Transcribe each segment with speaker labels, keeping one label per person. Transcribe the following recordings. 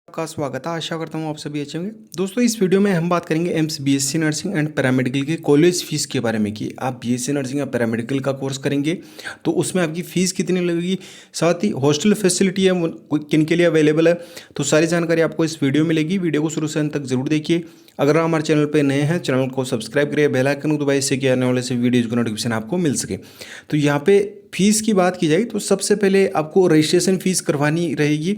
Speaker 1: आपका स्वागत है। आशा करता हूँ आप सभी अच्छे होंगे। दोस्तों, इस वीडियो में हम बात करेंगे AIIMS BSc nursing and paramedical के कॉलेज फीस के बारे में कि आप बीएससी नर्सिंग या पैरामेडिकल का कोर्स करेंगे तो उसमें आपकी फ़ीस कितनी लगेगी, साथ ही हॉस्टल फैसिलिटी है वो किन के लिए अवेलेबल है, तो सारी जानकारी आपको इस वीडियो में मिलेगी। वीडियो को शुरू से अंत तक जरूर देखिए। अगर आप हमारे चैनल पर नए हैं, चैनल को सब्सक्राइब करिए, बेल आइकन को दबाइए, इससे कि आने वाले से वीडियोज़ का नोटिफिकेशन आपको मिल सके। तो यहाँ पे फीस की बात की जाए तो सबसे पहले आपको रजिस्ट्रेशन फ़ीस करवानी रहेगी।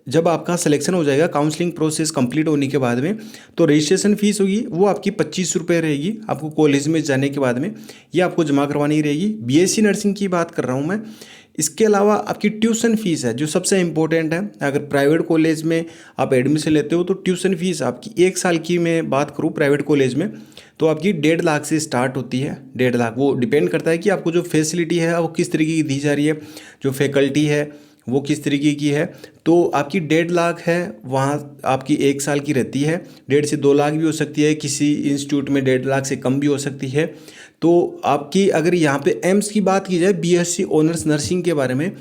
Speaker 1: जब आपका सिलेक्शन हो जाएगा काउंसलिंग प्रोसेस कंप्लीट होने के बाद में, तो रजिस्ट्रेशन फ़ीस होगी वो आपकी 25 रुपये रहेगी। आपको कॉलेज में जाने के बाद में ये आपको जमा करवानी रहेगी। बीएससी नर्सिंग की बात कर रहा हूँ मैं। इसके अलावा आपकी ट्यूशन फ़ीस है जो सबसे इम्पोर्टेंट है। अगर प्राइवेट कॉलेज में आप एडमिशन लेते हो तो ट्यूशन फ़ीस आपकी 1 साल की मैं बात करूँ प्राइवेट कॉलेज में तो आपकी 1.5 लाख से स्टार्ट होती है। 1.5 लाख वो डिपेंड करता है कि आपको जो फैसिलिटी है वो किस तरीके की दी जा रही है, जो फैकल्टी है वो किस तरीके की है। तो आपकी 1.5 लाख है, वहाँ आपकी 1 साल की रहती है। 1.5 से 2 लाख भी हो सकती है, किसी इंस्टीट्यूट में 1.5 लाख से कम भी हो सकती है। तो आपकी अगर यहाँ पे एम्स की बात की जाए बीएससी ऑनर्स नर्सिंग के बारे में,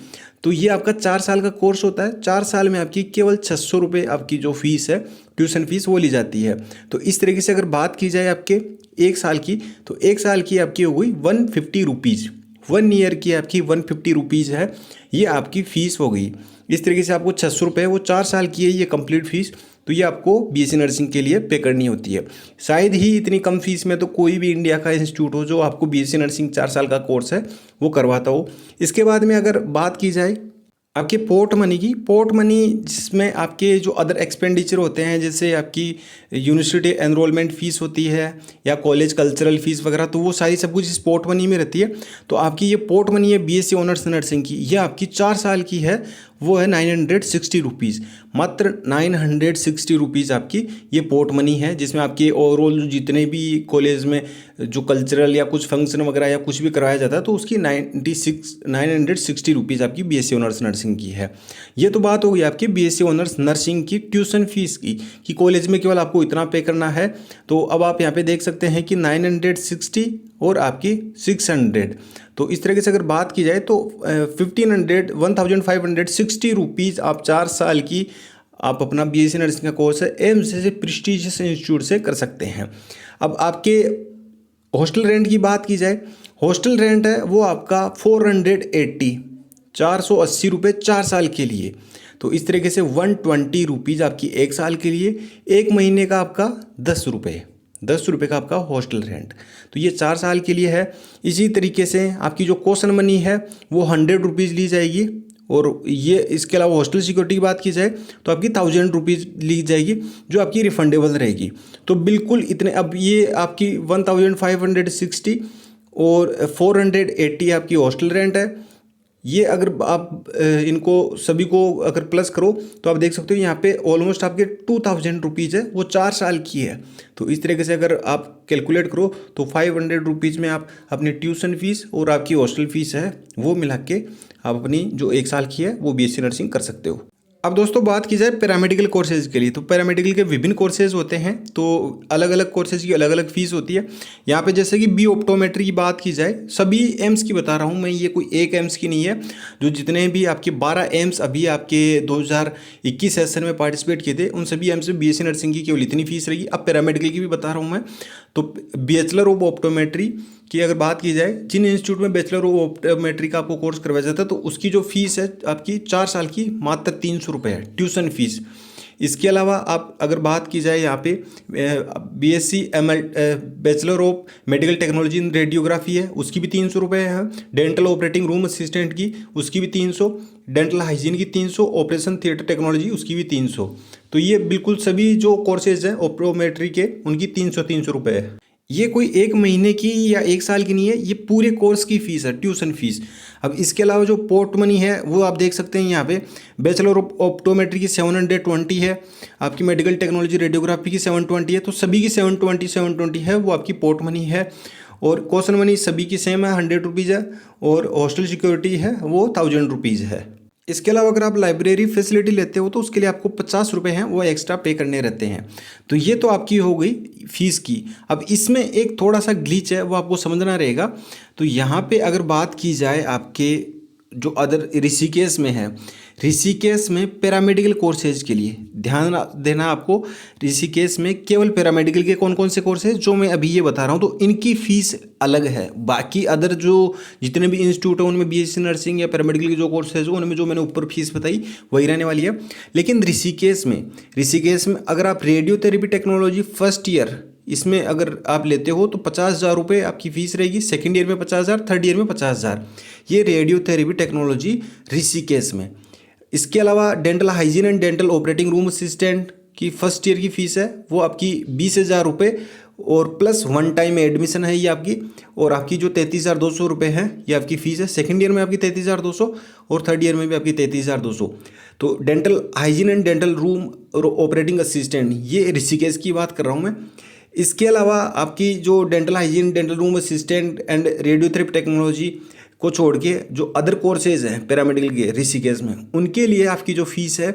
Speaker 1: तो ये आपका 4 साल का कोर्स होता है। 4 साल में आपकी केवल 600 रुपये आपकी जो फीस है ट्यूशन फीस वो ली जाती है। तो इस तरीके से अगर बात की जाए आपके 1 साल की, तो 1 साल की आपकी हो गई 150 रुपीज़। 1 ईयर की आपकी 150 रुपीज़ है, ये आपकी फ़ीस हो गई। इस तरीके से आपको 600 रुपये, वो 4 साल की है ये कंप्लीट फ़ीस, तो ये आपको बीएससी नर्सिंग के लिए पे करनी होती है। शायद ही इतनी कम फीस में तो कोई भी इंडिया का इंस्टीट्यूट हो जो आपको बीएससी नर्सिंग 4 साल का कोर्स है वो करवाता हो। इसके बाद में अगर बात की जाए आपके पोर्ट मनी की, पोर्ट मनी जिसमें आपके जो अदर एक्सपेंडिचर होते हैं, जैसे आपकी यूनिवर्सिटी एनरोलमेंट फ़ीस होती है या कॉलेज कल्चरल फ़ीस वगैरह, तो वो सारी सब कुछ इस पोर्ट मनी में रहती है। तो आपकी ये पोर्ट मनी है बीएससी ऑनर्स नर्सिंग की, ये आपकी 4 साल की है, वो है 960 रुपीज़। मात्र 960 रुपीज़ आपकी ये पोर्ट मनी है, जिसमें आपके ओवरऑल जितने भी कॉलेज में जो कल्चरल या कुछ फंक्शन वगैरह या कुछ भी कराया जाता है तो उसकी 960 रुपीज़ आपकी बीएससी ऑनर्स नर्सिंग की है। ये तो बात हो गई आपकी बीएससी ऑनर्स नर्सिंग की ट्यूशन फीस की कि कॉलेज में केवल आपको इतना पे करना है। तो अब आप यहाँ पे देख सकते हैं कि 960 और आपकी 600। तो इस तरीके से अगर बात की जाए तो 1560 रुपीज़ आप 4 साल की आप अपना बीएससी नर्सिंग का कोर्स है एम्स जैसे प्रेस्टीजियस इंस्टीट्यूट से कर सकते हैं। अब आपके हॉस्टल रेंट की बात की जाए, हॉस्टल रेंट है वो आपका 480 रुपये 4 साल के लिए। तो इस तरीके से 120 रुपीज़ आपकी 1 साल के लिए, 1 महीने का आपका 10 रुपये का आपका हॉस्टल रेंट, तो ये 4 साल के लिए है। इसी तरीके से आपकी जो कॉशन मनी है वो 100 रुपीज़ ली जाएगी। और ये इसके अलावा हॉस्टल सिक्योरिटी की बात की जाए तो आपकी 1000 रुपीज़ ली जाएगी जो आपकी रिफंडेबल रहेगी। तो बिल्कुल इतने, अब ये आपकी 1560 और 480 आपकी हॉस्टल रेंट है। ये अगर आप इनको सभी को अगर प्लस करो तो आप देख सकते हो यहाँ पे ऑलमोस्ट आपके 2000 रुपीज़ है, वो 4 साल की है। तो इस तरीके से अगर आप कैलकुलेट करो तो 500 रुपीज़ में आप अपनी ट्यूशन फीस और आपकी हॉस्टल फीस है वो मिला के आप अपनी जो 1 साल की है वो बीएससी नर्सिंग कर सकते हो। अब दोस्तों बात की जाए पैरामेडिकल कोर्सेज़ के लिए, तो पैरामेडिकल के विभिन्न कोर्सेज़ होते हैं, तो अलग अलग कोर्सेज़ की अलग अलग फ़ीस होती है। यहाँ पे जैसे कि बी ऑप्टोमेट्री की बात की जाए, सभी एम्स की बता रहा हूँ मैं, ये कोई एक एम्स की नहीं है। जो जितने भी आपके 12 एम्स अभी आपके 2021 सेशन में पार्टिसिपेट किए थे उन सभी एम्स में बीएससी नर्सिंग की केवल इतनी फ़ीस रहेगी। अब पैरामेडिकल की भी बता रहा हूँ मैं। तो बैचलर ऑफ ऑप्टोमेट्री की अगर बात की जाए, जिन इंस्टीट्यूट में बैचलर ऑफ ऑप्टोमेट्री का आपको कोर्स करवाया जाता है तो उसकी जो फीस है आपकी 4 साल की मात्र 300 रुपये है ट्यूशन फीस। इसके अलावा आप अगर बात की जाए यहाँ पे BSc bachelor of medical technology in radiography है, उसकी भी 300 रुपये है। डेंटल ऑपरेटिंग रूम असिस्टेंट की उसकी भी 300, डेंटल हाइजीन की 300, ऑपरेशन थिएटर टेक्नोलॉजी उसकी भी 300। तो ये बिल्कुल सभी जो कोर्सेज हैं ऑप्टोमेट्री के उनकी 300 रुपये है। ये कोई 1 महीने की या 1 साल की नहीं है, ये पूरे कोर्स की फ़ीस है ट्यूशन फीस। अब इसके अलावा जो पोर्ट मनी है वो आप देख सकते हैं यहाँ पे, बैचलर ऑफ ऑप्टोमेट्री की 720 है, आपकी मेडिकल टेक्नोलॉजी रेडियोग्राफी की 720 है। तो सभी की 720 है वो आपकी पोर्ट मनी है। और कॉशन मनी सभी की सेम है, 100 रुपीज़ है। और हॉस्टल सिक्योरिटी है वो 1000 रुपीज़ है। इसके अलावा अगर आप लाइब्रेरी फैसिलिटी लेते हो तो उसके लिए आपको 50 रुपये हैं वो एक्स्ट्रा पे करने रहते हैं। तो ये तो आपकी हो गई फीस की। अब इसमें एक थोड़ा सा ग्लिच है वो आपको समझना रहेगा। तो यहाँ पे अगर बात की जाए आपके जो अदर ऋषिकेश में है, ऋषिकेश में पैरामेडिकल कोर्सेज के लिए ध्यान देना आपको। ऋषिकेश में केवल पैरामेडिकल के कौन कौन से कोर्स है जो मैं अभी ये बता रहा हूँ, तो इनकी फ़ीस अलग है। बाकी अदर जो जितने भी इंस्टीट्यूट है उनमें बीएससी नर्सिंग या पैरामेडिकल के जो कोर्सेज है उनमें जो मैंने ऊपर फीस बताई वही रहने वाली है। लेकिन ऋषिकेश में अगर आप रेडियोथेरेपी टेक्नोलॉजी फर्स्ट ईयर इसमें अगर आप लेते हो तो 50,000 रुपये आपकी फ़ीस रहेगी। सेकेंड ईयर में 50,000, थर्ड ईयर में 50,000। ये रेडियोथेरेपी टेक्नोलॉजी ऋषिकेश में। इसके अलावा dental hygiene and dental operating room assistant की फर्स्ट ईयर की फ़ीस है वो आपकी 20,000 रुपये और प्लस वन टाइम एडमिशन है ये आपकी। और आपकी जो 33,200 रुपये है ये आपकी फ़ीस है। सेकेंड ईयर में आपकी 33,200 और थर्ड ईयर में भी आपकी 33,200। तो dental hygiene and dental room और ऑपरेटिंग असिस्टेंट ये ऋषिकेश की बात कर रहा हूँ मैं। इसके अलावा आपकी जो dental hygiene dental room assistant and radiotherapy technology को छोड़ के जो अदर कोर्सेज हैं पैरामेडिकल के ऋषिकेश में, उनके लिए आपकी जो फीस है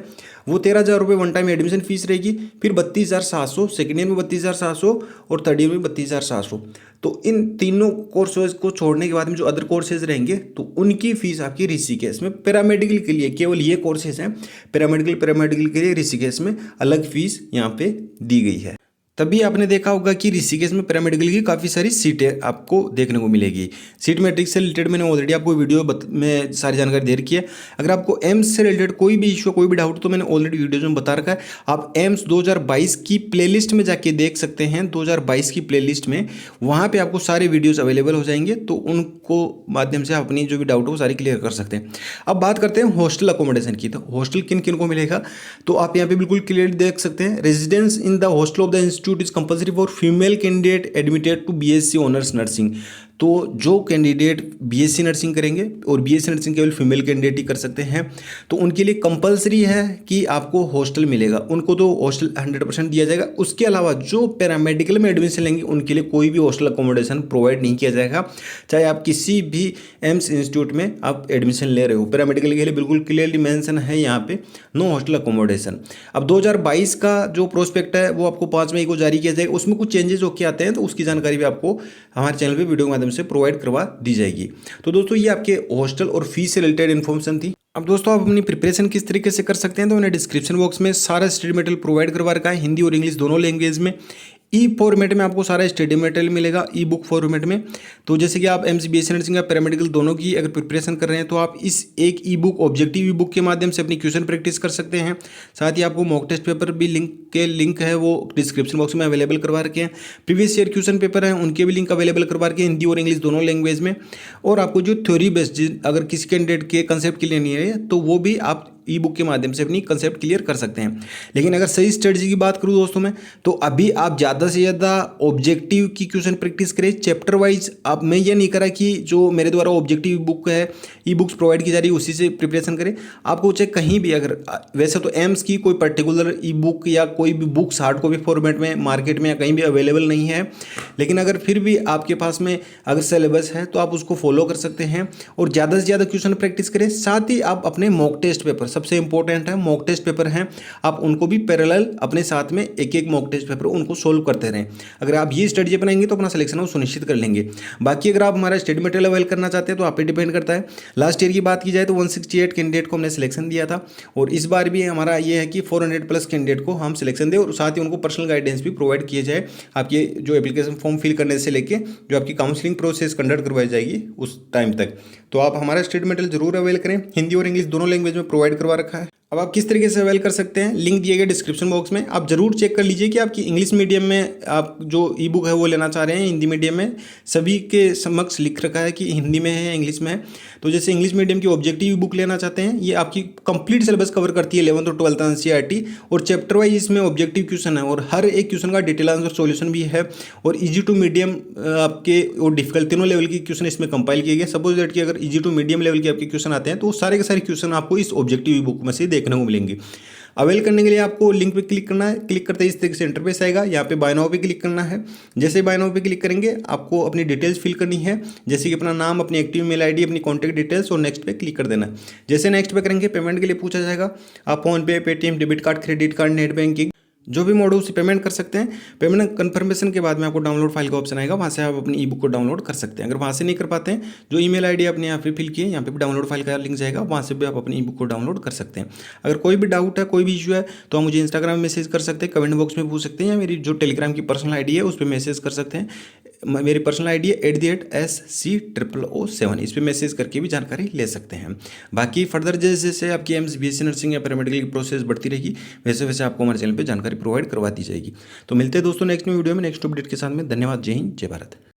Speaker 1: वो 13,000 रुपये वन टाइम एडमिशन फीस रहेगी। फिर 32,700 सेकेंड ईयर में 32,700 और थर्ड ईयर में 32,700। तो इन तीनों कोर्सेज को छोड़ने के बाद में जो अदर कोर्सेज रहेंगे तो उनकी फ़ीस आपकी ऋषिकेश में पैरामेडिकल के लिए, केवल ये कोर्सेज हैं पैरामेडिकल के लिए ऋषिकेश में अलग फ़ीस यहाँ पे दी गई है। तभी आपने देखा होगा कि ऋषिकेश में पैरामेडिकल की काफ़ी सारी सीटें आपको देखने को मिलेगी। सीट मैट्रिक्स से रिलेटेड मैंने ऑलरेडी आपको वीडियो में सारी जानकारी दे रखी है। अगर आपको एम्स से रिलेटेड कोई भी इशू कोई भी डाउट तो मैंने ऑलरेडी वीडियोज में बता रखा है। आप एम्स 2022 की प्लेलिस्ट में जाके देख सकते हैं। 2022 की प्लेलिस्ट में वहाँ पर आपको सारे वीडियोज़ अवेलेबल हो जाएंगे, तो उनको माध्यम से आप अपनी जो भी डाउट हो वो सारी क्लियर कर सकते हैं। अब बात करते हैं हॉस्टल अकोमोडेशन की। तो हॉस्टल किन किन को मिलेगा, तो आप यहाँ पे बिल्कुल क्लियर देख सकते हैं। Residence in the hostel of the institute is compulsory for female candidate admitted to BSc honours nursing. तो जो कैंडिडेट बीएससी नर्सिंग करेंगे, और बीएससी नर्सिंग केवल फीमेल कैंडिडेट ही कर सकते हैं, तो उनके लिए कंपलसरी है कि आपको हॉस्टल मिलेगा। उनको तो हॉस्टल 100% दिया जाएगा। उसके अलावा जो पैरामेडिकल में एडमिशन लेंगे उनके लिए कोई भी हॉस्टल अकोमोडेशन प्रोवाइड नहीं किया जाएगा। चाहे आप किसी भी एम्स इंस्टीट्यूट में आप एडमिशन ले रहे हो, पैरामेडिकल के लिए बिल्कुल क्लियरली मेंशन है यहाँ पे, नो हॉस्टल अकोमोडेशन। अब 2022 का जो प्रोस्पेक्ट है वो आपको 5 मई को जारी किया जाएगा। उसमें कुछ चेंजेस होके आते हैं, तो उसकी जानकारी भी आपको हमारे चैनल पे वीडियो के माध्यम से प्रोवाइड करवा दी जाएगी। तो दोस्तों ये आपके हॉस्टल और फीस से रिलेटेड इन्फॉर्मेशन थी। अब दोस्तों आप अपनी प्रिपरेशन किस तरीके से कर सकते हैं, तो मैंने डिस्क्रिप्शन बॉक्स में सारा स्टडी मटेरियल प्रोवाइड करवा रखा है, हिंदी और इंग्लिश दोनों लैंग्वेज में। ई फॉर्मेट में आपको सारा स्टडी मटेरियल मिलेगा, ई बुक फॉर्मेट में। तो जैसे कि आप एमसी बीएससी नर्सिंग या पैरामेडिकल दोनों की अगर प्रिपरेशन कर रहे हैं तो आप इस एक ई बुक ऑब्जेक्टिव ई बुक के माध्यम से अपनी क्वेश्चन प्रैक्टिस कर सकते हैं। साथ ही आपको मॉक टेस्ट पेपर भी लिंक है वो डिस्क्रिप्शन बॉक्स में अवेलेबल करवा रखे हैं। प्रीवियस ईयर क्वेश्चन पेपर हैं उनके भी लिंक अवेलेबल करवा रखे हैं, हिंदी और इंग्लिश दोनों लैंग्वेज में। और आपको जो थ्योरी बेस्ड अगर किसी कैंडिडेट के कंसेप्ट क्लियर नहीं है तो वो भी आप ई बुक के माध्यम से अपनी कंसेप्ट क्लियर कर सकते हैं। लेकिन अगर सही स्ट्रेटजी की बात करूँ दोस्तों में, तो अभी आप ज़्यादा से ज़्यादा ऑब्जेक्टिव की क्वेश्चन प्रैक्टिस करें चैप्टर वाइज। अब मैं ये नहीं करा कि जो मेरे द्वारा ऑब्जेक्टिव बुक है, ई बुक्स प्रोवाइड की जा रही है उसी से प्रिपरेशन करें। आपको चाहे कहीं भी अगर वैसे तो एम्स की कोई पर्टिकुलर ई बुक या कोई भी बुक्स हार्ड कॉपी फॉर्मेट में मार्केट में या कहीं भी अवेलेबल नहीं है, लेकिन अगर फिर भी आपके पास में अगर सिलेबस है तो आप उसको फॉलो कर सकते हैं और ज़्यादा से ज़्यादा क्वेश्चन प्रैक्टिस करें। साथ ही आप अपने मॉक टेस्ट पेपर, सबसे इंपॉर्टेंट है मॉक टेस्ट पेपर हैं, आप उनको भी पैरेलल अपने साथ में एक एक मॉक टेस्ट पेपर उनको सोल्व करते रहें। अगर आप ये स्ट्रेटजी अपनाएंगे तो अपना सिलेक्शन वो सुनिश्चित कर लेंगे। बाकी अगर आप हमारा स्टडी मटेरियल अवेल करना चाहते हैं तो आप पे डिपेंड करता है। लास्ट ईयर की बात की जाए तो 168 कैंडिडेट को हमने सिलेक्शन दिया था, और इस बार भी हमारा ये है कि 400 प्लस कैंडिडेट को हम सिलेक्शन दें और साथ ही उनको पर्सनल गाइडेंस भी प्रोवाइड किए जाए। आपके जो एप्लीकेशन फॉर्म फिल करने से लेके जो आपकी काउंसलिंग प्रोसेस कंडक्ट करवाई जाएगी उस टाइम तक। तो आप हमारा स्टडी मटेरियल जरूर अवेल करें, हिंदी और इंग्लिश दोनों लैंग्वेज में प्रोवाइड करवा रखा है। अब आप किस तरीके से अवेल कर सकते हैं, लिंक दिए गए डिस्क्रिप्शन बॉक्स में। आप जरूर चेक कर लीजिए कि आपकी इंग्लिश मीडियम में आप जो ई बुक है वो लेना चाह रहे हैं, हिंदी मीडियम में सभी के समक्ष लिख रखा है कि हिंदी में है या इंग्लिश में है। तो जैसे इंग्लिश मीडियम की ऑब्जेक्टिव ई बुक लेना चाहते हैं, ये आपकी कंप्लीट सिलेबस कवर करती है 11th और 12th एनसीईआरटी, और चैप्टर वाइज इसमें ऑब्जेक्टिव क्वेश्चन है और हर एक क्वेश्चन का डिटेल आंसर सॉल्यूशन भी है, और ईजी टू मीडियम आपके और डिफिकल्ट तीनों लेवल की क्वेश्चन इसमें कंपाइल किए गए। सपोज दैट कि अगर ईजी टू मीडियम लेवल के आपके क्वेश्चन आते हैं तो सारे के सारे क्वेश्चन आपको इस ऑब्जेक्टिव ई बुक में से देखने को मिलेंगे। अवेल करने के लिए आपको लिंक पे क्लिक करना है। क्लिक करते ही इस तरीके से इंटरफेस आएगा। यहाँ पे बाय नाउ पे क्लिक करना है। जैसे बाय नाउ पे क्लिक करेंगे आपको अपनी डिटेल्स फिल करनी है, जैसे कि अपना नाम, अपनी एक्टिव मेल आईडी, अपनी कॉन्टैक्ट डिटेल्स, और नेक्स्ट पे क्लिक कर देना है। जैसे नेक्स्ट पे करेंगे पेमेंट के लिए पूछा जाएगा। आप फोन पे, Paytm, debit card, credit card, net banking जो भी मोड हो उसे पेमेंट कर सकते हैं। पेमेंट कन्फर्मेशन के बाद में आपको डाउनलोड फाइल का ऑप्शन आएगा, वहाँ से आप अपनी ई बुक को डाउनलोड कर सकते हैं। अगर वहाँ से नहीं कर पाते हैं, जो ईमेल आईडी आपने यहाँ पे फिल किए, यहाँ पे भी डाउनलोड फाइल का लिंक जाएगा, वहाँ से भी आप अपनी ई बुक को डाउनलोड कर सकते हैं। अगर कोई भी डाउट है, कोई भी इशू है, तो आप मुझे इंस्टाग्राम में मैसेज कर सकते हैं, कमेंट बॉक्स में पूछ सकते हैं, या मेरी जो टेलीग्राम की पर्सनल आईडी है उस पर मैसेज कर सकते हैं। मेरी पर्सनल आईडी है @SC007, इस पर मैसेज करके भी जानकारी ले सकते हैं। बाकी फर्दर जैसे जैसे आपकी एम्स BSc नर्सिंग या पैरामेडिकल की प्रोसेस बढ़ती रहेगी, वैसे वैसे आपको हमारे चैनल पे जानकारी प्रोवाइड करवा दी जाएगी। तो मिलते हैं दोस्तों नेक्स्ट वीडियो में नेक्स्ट अपडेट के साथ में। धन्यवाद। जय हिंद, जय भारत।